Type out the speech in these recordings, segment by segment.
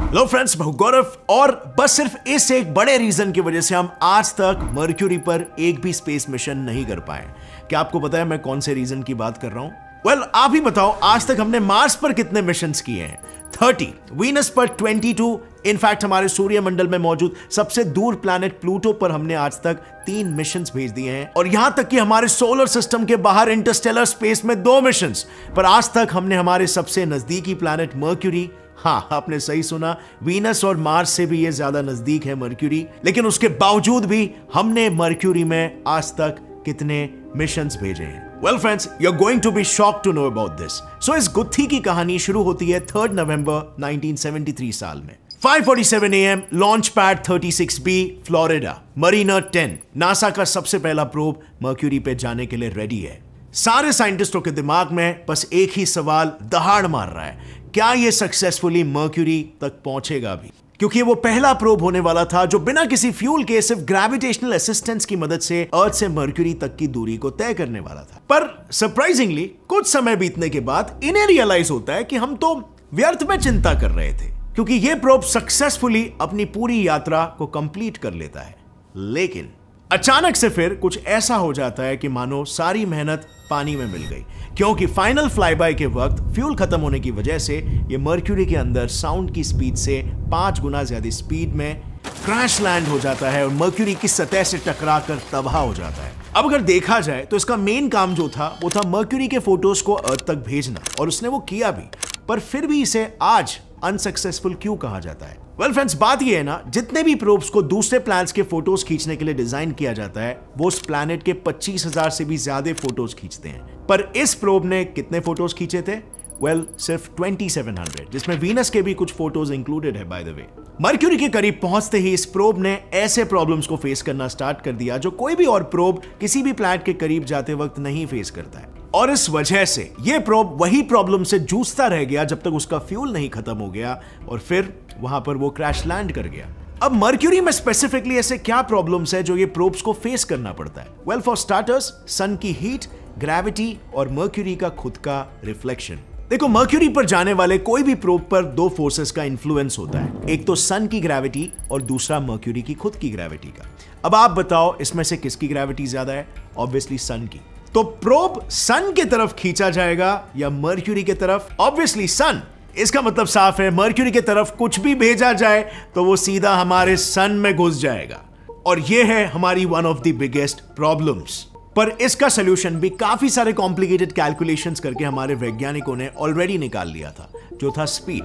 Hello friends, मैं गौरव और बस सिर्फ इस एक बड़े रीजन की वजह से हम आज तक मर्क्यूरी पर एक भी स्पेस मिशन नहीं कर पाए। क्या आपको पता है मैं कौन से रीजन की बात कर रहा हूं? वेल, आप ही बताओ, आज तक हमने मार्स पर कितने मिशंस किए हैं? 30, वीनस पर 22, इनफैक्ट हमारे सूर्यमंडल में मौजूद सबसे दूर प्लैनेट प्लूटो पर हमने आज तक 3 मिशंस भेज दिए हैं, और यहां तक कि हमारे सोलर सिस्टम के बाहर इंटरस्टेलर स्पेस में 2 मिशंस। पर आज तक हमने हमारे सबसे नजदीकी प्लैनेट मर्क्यूरी, हाँ आपने सही सुना, वीनस और मार्स से भी ये ज्यादा नजदीक है मर्क्यूरी, लेकिन उसके बावजूद भी हमने मर्क्यूरी में आज तक कितने मिशंस भेजे हैं? Well friends, you are going to be shocked to know about this. So इस गुत्थी की कहानी शुरू होती है 3 नवंबर 1973 साल में। 5:47 AM, launch pad 36B, Florida, Mariner 10, NASA का सबसे पहला प्रोब मर्क्यूरी पे जाने के लिए रेडी है। सारे साइंटिस्टों के दिमाग में बस एक ही सवाल दहाड़ मार रहा है, क्या ये सक्सेसफुली मर्क्यूरी तक पहुंचेगा भी? क्योंकि वो पहला प्रोब होने वाला था जो बिना किसी फ्यूल के सिर्फ ग्रेविटेशनल असिस्टेंस की मदद से अर्थ से मर्क्यूरी तक की दूरी को तय करने वाला था। पर सरप्राइजिंगली कुछ समय बीतने के बाद इन्हें रियलाइज होता है कि हम तो व्यर्थ में चिंता कर रहे थे, क्योंकि ये प्रोब सक्सेसफुली अपनी पूरी यात्रा को कंप्लीट कर लेता है। लेकिन अचानक से फिर कुछ ऐसा हो जाता है कि मानो सारी मेहनत पानी में मिल गई, क्योंकि फाइनल फ्लाईबाय के वक्त फ्यूल खत्म होने की वजह से ये मर्क्यूरी के अंदर साउंड की स्पीड से 5 गुना ज्यादा स्पीड में क्रैश लैंड हो जाता है और मर्क्यूरी की सतह से टकराकर तबाह हो जाता है। अब अगर देखा जाए तो इसका मेन काम जो था वो था मर्क्यूरी के फोटोज को अर्थ तक भेजना, और उसने वो किया भी, पर फिर भी इसे आज अनसक्सेसफुल क्यों कहा जाता है? वेल फ्रेंड्स, बात ये है ना, जितने भी प्रोब्स को दूसरे प्लैनेट्स के फोटोज खींचने के लिए डिजाइन किया जाता है वो उस प्लैनेट के 25,000 से भी ज्यादा फोटोज खींचते हैं, पर इस प्रोब ने कितने फोटोज खींचे थे? वेल, सिर्फ 2700, जिसमें वीनस के भी कुछ फोटोज इंक्लूडेड है बाय द वे। मर्क्यूरी के करीब पहुंचते ही इस प्रोब ने ऐसे प्रॉब्लम्स को फेस करना स्टार्ट कर दिया जो कोई भी और प्रोब किसी भी प्लैनेट के करीब जाते वक्त नहीं फेस करता है, और इस वजह से यह प्रोब वही प्रॉब्लम से जूझता रह गया जब तक उसका फ्यूल नहीं खत्म हो गया, और फिर वहां पर वो क्रैश लैंड कर गया। अब मर्क्यूरी में स्पेसिफिकली ऐसे क्या प्रॉब्लम्स है जो ये प्रोब्स को फेस करना पड़ता है? वेल, फॉर स्टार्टर्स, सन की हीट, ग्रेविटी और मर्क्यूरी का खुद का रिफ्लेक्शन। देखो, मर्क्यूरी पर जाने वाले कोई भी प्रोब पर 2 फोर्सेस का इन्फ्लुएंस होता है, एक तो सन की ग्रेविटी और दूसरा मर्क्यूरी की खुद की ग्रेविटी का। अब आप बताओ इसमें से किसकी ग्रेविटी ज्यादा है? ऑब्वियसली सन की। तो प्रोब सन की तरफ खींचा जाएगा या मर्क्यूरी की तरफ? ऑब्वियसली सन। इसका मतलब साफ है, मर्क्यूरी की तरफ कुछ भी भेजा जाए तो वो सीधा हमारे सन में घुस जाएगा, और ये है हमारी one of the biggest problems. पर इसका सॉल्यूशन भी काफी सारे कॉम्प्लिकेटेड कैलकुलेशंस करके हमारे वैज्ञानिकों ने ऑलरेडी निकाल लिया था, जो था स्पीड।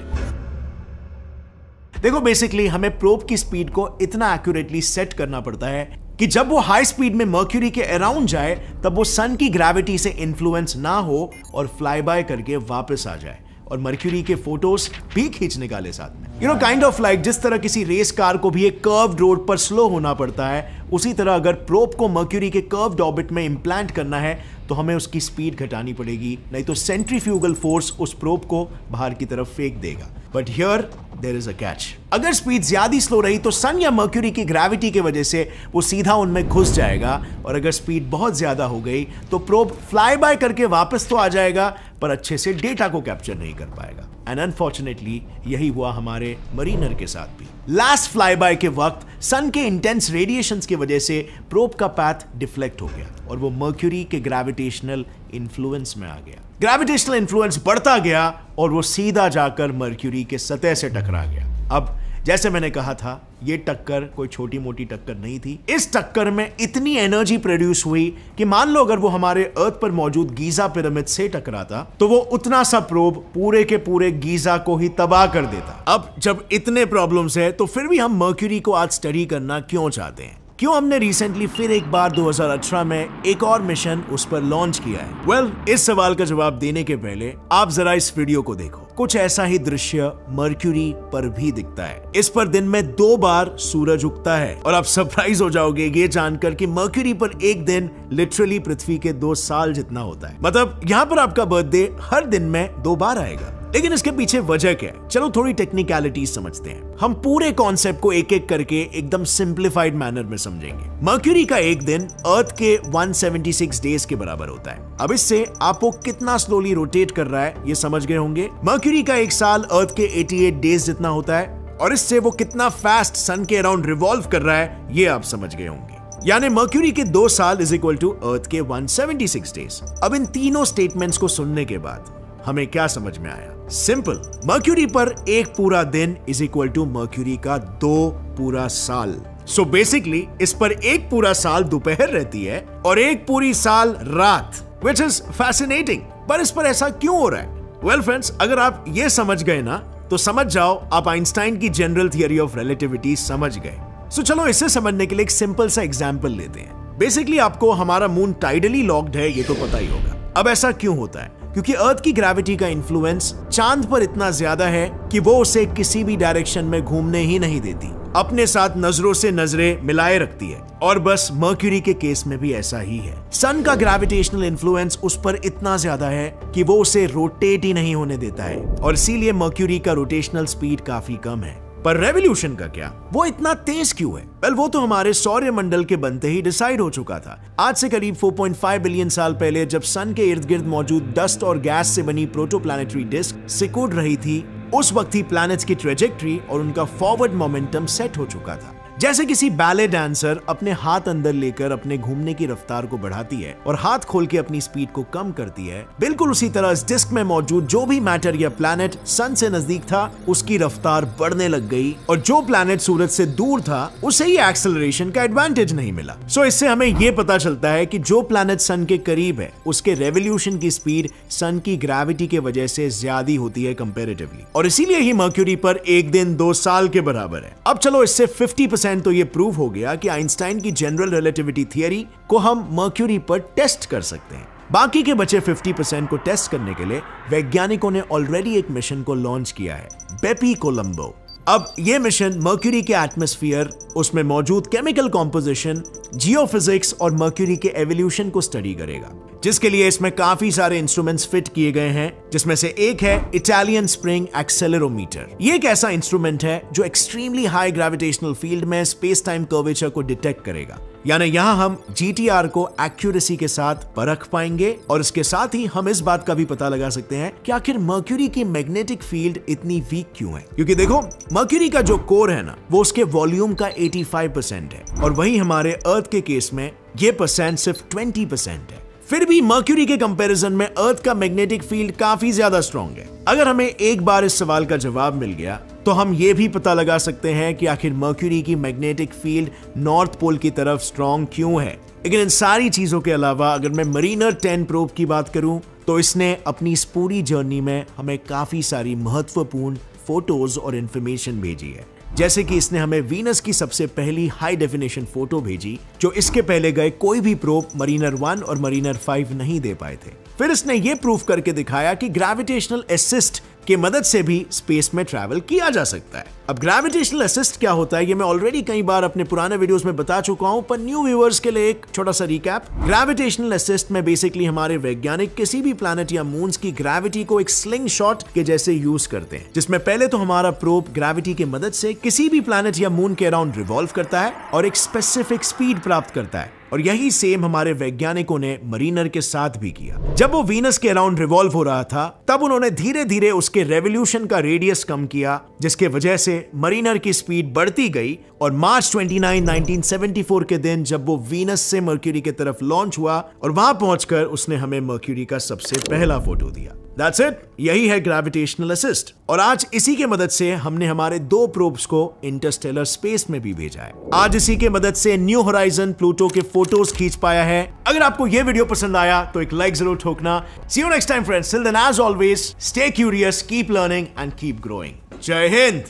देखो, बेसिकली हमें प्रोब की स्पीड को इतना एक्यूरेटली सेट करना पड़ता है कि जब वो हाई स्पीड में मर्क्यूरी के अराउंड जाए तब वो सन की ग्रेविटी से इन्फ्लुएंस ना हो और फ्लाई बाय करके वापस आ जाए और मर्क्यूरी के फोटोज भी खींच निकाले साथ में। You know, kind of like जिस तरह किसी रेस कार को भी एक कर्व्ड रोड पर स्लो होना पड़ता है, उसी तरह अगर प्रोब को मर्क्यूरी के कर्व्ड ऑर्बिट में इंप्लांट करना है तो हमें उसकी स्पीड घटानी पड़ेगी, नहीं तो सेंट्रीफ्यूगल फोर्स उस प्रोब को बाहर की तरफ फेंक देगा। But here there is a catch. अगर स्पीड ज्यादा स्लो रही तो सन या मर्क्यूरी की ग्रेविटी की वजह से वो सीधा उनमें घुस जाएगा, और अगर स्पीड बहुत ज्यादा हो गई तो प्रोब फ्लाई बाय करके वापस तो आ जाएगा पर अच्छे से डेटा को कैप्चर नहीं कर पाएगा। एंड अनफॉर्चुनेटली यही हुआ हमारे मरीनर के साथ भी। लास्ट फ्लाई बाय के वक्त सन के इंटेंस रेडिएशंस की वजह से प्रोब का पाथ डिफ्लेक्ट हो गया और वो मर्क्यूरी के ग्रेविटेशनल इन्फ्लुएंस में आ गया। ग्रेविटेशनल इन्फ्लुएंस बढ़ता गया और वो सीधा जाकर मर्क्यूरी के सतह से टकरा गया। अब जैसे मैंने कहा था, ये टक्कर कोई छोटी मोटी टक्कर नहीं थी। इस टक्कर में इतनी एनर्जी प्रोड्यूस हुई कि मान लो अगर वो हमारे अर्थ पर मौजूद गीजा पिरामिड से टकराता तो वो उतना सा प्रोब पूरे के पूरे गीजा को ही तबाह कर देता। अब जब इतने प्रॉब्लम्स है तो फिर भी हम मर्क्यूरी को आज स्टडी करना क्यों चाहते हैं? क्यों हमने रिसेंटली फिर एक बार 2018 में एक और मिशन उस पर लॉन्च किया है? वेल, इस सवाल का जवाब देने के पहले आप जरा इस वीडियो को देखो। कुछ ऐसा ही दृश्य मर्क्यूरी पर भी दिखता है। इस पर दिन में 2 बार सूरज उगता है, और आप सरप्राइज हो जाओगे ये जानकर कि मर्क्यूरी पर एक दिन लिटरली पृथ्वी के 2 साल जितना होता है। मतलब यहाँ पर आपका बर्थडे हर दिन में 2 बार आएगा। लेकिन इसके पीछे वजह क्या है? चलो थोड़ी टेक्निकलिटीज समझते हैं। हम पूरे कॉन्सेप्ट को एक एक करके एकदम सिंप्लीफाइड मैनर में समझेंगे। मर्क्यूरी का एक दिन अर्थ के 176 डेज के बराबर होता है। अब इससे आपको कितना स्लोली रोटेट कर रहा है ये समझ गए होंगे। मर्क्यूरी का एक साल अर्थ के 88 डेज जितना होता है। और इससे वो कितना फास्ट सन के अराउंड रिवॉल्व कर रहा है ये आप समझ गए होंगे। यानी मर्क्यूरी के 2 साल इज इक्वल टू अर्थ के 176 डेज। अब इन तीनों स्टेटमेंट्स को सुनने के बाद हमें क्या समझ में आया? सिंपल, मर्क्यूरी पर एक पूरा दिन इज इक्वल टू मर्क्यूरी का 2 पूरा साल। सो बेसिकली इस पर एक पूरा साल दोपहर रहती है और एक पूरी साल रात, विच इज फैसिनेटिंग। पर इस पर ऐसा क्यों हो रहा है? वेल फ्रेंड्स, अगर आप ये समझ गए ना तो समझ जाओ आप आइंस्टाइन की जनरल थियरी ऑफ रिलेटिविटी समझ गए। सो चलो इसे समझने के लिए एक सिंपल सा एग्जांपल लेते हैं। बेसिकली आपको हमारा मून टाइडली लॉक्ड है ये तो पता ही होगा। अब ऐसा क्यों होता है? क्योंकि अर्थ की ग्रेविटी का इन्फ्लुएंस चांद पर इतना ज्यादा है कि वो उसे किसी भी डायरेक्शन में घूमने ही नहीं देती, अपने साथ नजरों से नजरें मिलाए रखती है। और बस मर्क्यूरी के केस में भी ऐसा ही है। सन का ग्रेविटेशनल इन्फ्लुएंस उस पर इतना ज्यादा है कि वो उसे रोटेट ही नहीं होने देता है और इसीलिए मर्क्यूरी का रोटेशनल स्पीड काफी कम है। पर रेवोल्यूशन का क्या? वो इतना तेज क्यों है? वेल, वो तो हमारे सौर मंडल के बनते ही डिसाइड हो चुका था। आज से करीब 4.5 बिलियन साल पहले जब सन के इर्द गिर्द मौजूद डस्ट और गैस से बनी प्रोटोप्लैनेटरी डिस्क सिकुड़ रही थी, उस वक्त ही प्लैनेट्स की ट्रेजेक्ट्री और उनका फॉरवर्ड मोमेंटम सेट हो चुका था। जैसे किसी बैले डांसर अपने हाथ अंदर लेकर अपने घूमने की रफ्तार को बढ़ाती है और हाथ खोल के अपनी स्पीड को कम करती है, बिल्कुल उसी तरह इस डिस्क में मौजूद जो भी मैटर या प्लैनेट सन से नजदीक था उसकी रफ्तार बढ़ने लग गई और जो प्लैनेट सूरज से दूर था उसे ही एक्सेलरेशन का एडवांटेज नहीं मिला। सो इससे हमें यह पता चलता है कि जो प्लैनेट सन के करीब है उसके रेवोल्यूशन की स्पीड सन की ग्रेविटी के वजह से ज्यादा होती है कंपैरेटिवली, और इसीलिए ही मर्क्यूरी पर एक दिन 2 साल के बराबर है। अब चलो इससे 50% तो ये प्रूव हो गया कि आइंस्टाइन की जनरल रिलेटिविटी थियरी को हम मर्क्यूरी पर टेस्ट कर सकते हैं। बाकी के बचे 50% को टेस्ट करने के लिए वैज्ञानिकों ने ऑलरेडी एक मिशन को लॉन्च किया है, बेपी कोलंबो। अब यह मिशन मर्क्यूरी के एटमॉस्फेयर, उसमें मौजूद केमिकल कॉम्पोजिशन, जियोफिजिक्स और मर्क्यूरी के एवोल्यूशन को स्टडी करेगा, जिसके लिए इसमें काफी सारे इंस्ट्रूमेंट्स फिट किए गए हैं, जिसमें से एक है इटालियन स्प्रिंग एक्सेलेरोमीटर। ये एक ऐसा इंस्ट्रूमेंट है जो एक्सट्रीमली हाई ग्रेविटेशनल फील्ड में स्पेस टाइम कर्वेचर को डिटेक्ट करेगा। यानी यहां हम GTR को एक्यूरेसी के साथ परख पाएंगे और इसके साथ ही हम इस बात का भी पता लगा सकते हैं कि आखिर मर्क्यूरी की मैग्नेटिक फील्ड इतनी वीक क्यों है। क्योंकि देखो, मर्क्यूरी का जो कोर है ना, वो उसके वॉल्यूम का 85% है और वहीं हमारे अर्थ के केस में ये परसेंट सिर्फ 20% है। फिर भी मर्क्यूरी के कंपैरिजन में अर्थ का मैग्नेटिक फील्ड काफी ज्यादा स्ट्रॉन्ग है। अगर हमें एक बार इस सवाल का जवाब मिल गया तो हम ये भी पता लगा सकते हैं कि आखिर मर्क्यूरी की मैग्नेटिक फील्ड नॉर्थ पोल की तरफ स्ट्रॉन्ग क्यों है। लेकिन इन सारी चीजों के अलावा अगर मैं मरीनर 10 प्रोब की बात करूं तो इसने अपनी इस पूरी जर्नी में हमें काफी सारी महत्वपूर्ण फोटोज और इंफॉर्मेशन भेजी है। जैसे कि इसने हमें वीनस की सबसे पहली हाई डेफिनेशन फोटो भेजी, जो इसके पहले गए कोई भी प्रोब मरीनर 1 और मरीनर 5 नहीं दे पाए थे। फिर इसने ये प्रूफ करके दिखाया कि ग्रेविटेशनल असिस्ट की मदद से भी स्पेस में ट्रैवल किया जा सकता है। अब ग्रेविटेशनल असिस्ट क्या होता है ये मैं ऑलरेडी कई बार अपने पुराने वीडियोस में बता चुका हूं, पर न्यू व्यूअर्स के लिए एक छोटा सा रिकैप। ग्रेविटेशनल असिस्ट में बेसिकली हमारे वैज्ञानिक किसी भी प्लैनेट या मून्स की ग्रेविटी को एक स्लिंग शॉट के जैसे यूज करते हैं, जिसमें पहले तो हमारा प्रोब ग्रेविटी की मदद से किसी भी प्लैनेट या मून के अराउंड रिवॉल्व करता है और एक स्पेसिफिक स्पीड प्राप्त करता है। और यही सेम हमारे वैज्ञानिकों ने मरीनर के साथ भी किया। जब वो वीनस के अराउंड रिवॉल्व हो रहा था तब उन्होंने धीरे धीरे उसके रेवोल्यूशन का रेडियस कम किया, जिसके वजह से मरीनर की स्पीड बढ़ती गई और मार्च 29, 1974 के दिन जब वो वीनस से मर्क्यूरी की तरफ लॉन्च हुआ और वहां पहुंचकर उसने हमें मर्क्यूरी का सबसे पहला फोटो दिया। That's it, यही है ग्रेविटेशनल असिस्ट। और आज इसी के मदद से हमने हमारे 2 प्रोब्स को इंटरस्टेलर स्पेस में भी भेजा है। आज इसी के मदद से न्यू होराइजन प्लूटो के फोटोज खींच पाया है। अगर आपको यह वीडियो पसंद आया तो एक लाइक जरूर ठोकना। See you next time friends, till then as always stay curious, keep learning and keep growing। जय हिंद।